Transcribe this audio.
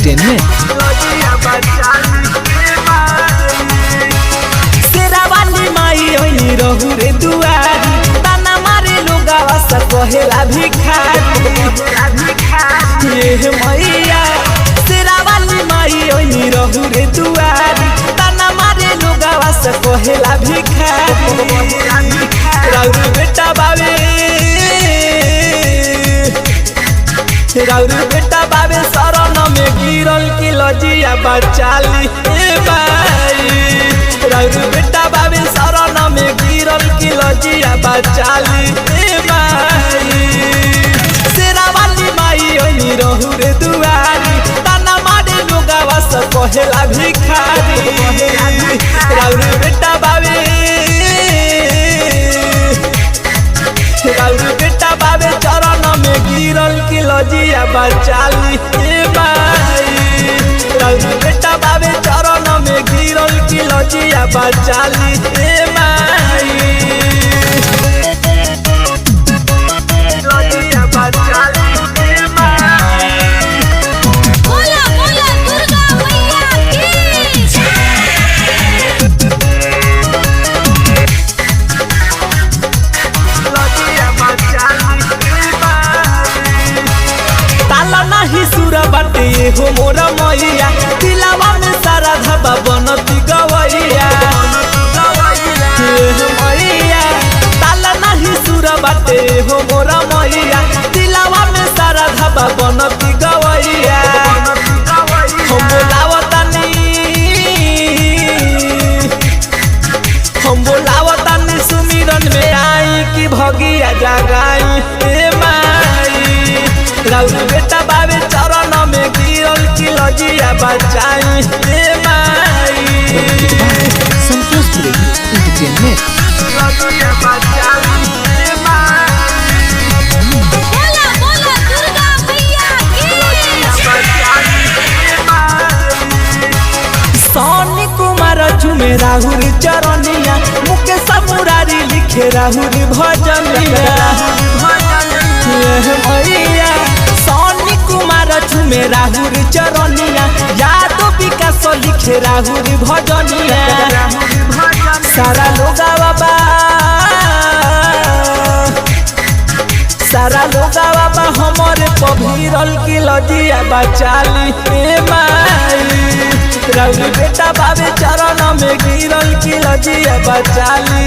Entertainment. Sherawali माई ओनी रहू रे दुआरी, ताना मारे लोगावा सा कहेला भिखारी। ये मैया शेरावाली माई ओनी रहू रे दुआरी, ताना मारे लोगावा सा कहेला भिखारी। राउर बेटा बावे, राउर बेटा बाबे शरण में गिरल की लजिया बचाली बाई। राउर बेटा बाबे शरण में गिरल की लजिया बचाली बाई। शेरावाली माई ओनी रहू रे दुआरी, ताना मारे लोगावा सा कहेला भिखारी। राउर बेटा बाबे, राउर बेटा बाबे चरण में गिरल की लजिया बचाली बाई। राउर बेटा बाबे चरण में गिरल की लजिया बचाली बाई। लजिया बचाली बाई। बोला बोला दुर्गा मैया की ताला नहीं सुर बाटे हो मोरा मैया, दिलावा में सारा धबा बनती गवैया। मैया ताला नहीं सुर बाटे हो मोरा मैया, दिलावा में सारा धबा बनती गवैया। हम बोलावतानी, हम बोलावतानी सुमिरन में आई कि भगिया जगाई माई। राउर बेटा बाबे चरण में गिरल की लजिया बचाई माई। संतोष एंटरटेनमेंट। लजिया बचाई बोला बोला दुर्गा मैया की सोनी कुमार झूमे राहुल चरनिया, मुकेश मुरारी लिखे राहुल भजनिया। मैया सोनी कुमार झूमे राहुल चरनिया, यादव विकास लिखे राहुल भजनिया। सारा लोगा बाबा, सारा लोगा बाबा हमारे पभीरल की लजिया बचाली माई। राउर बेटा बाबे चरण में गिरल की लजिया बचाली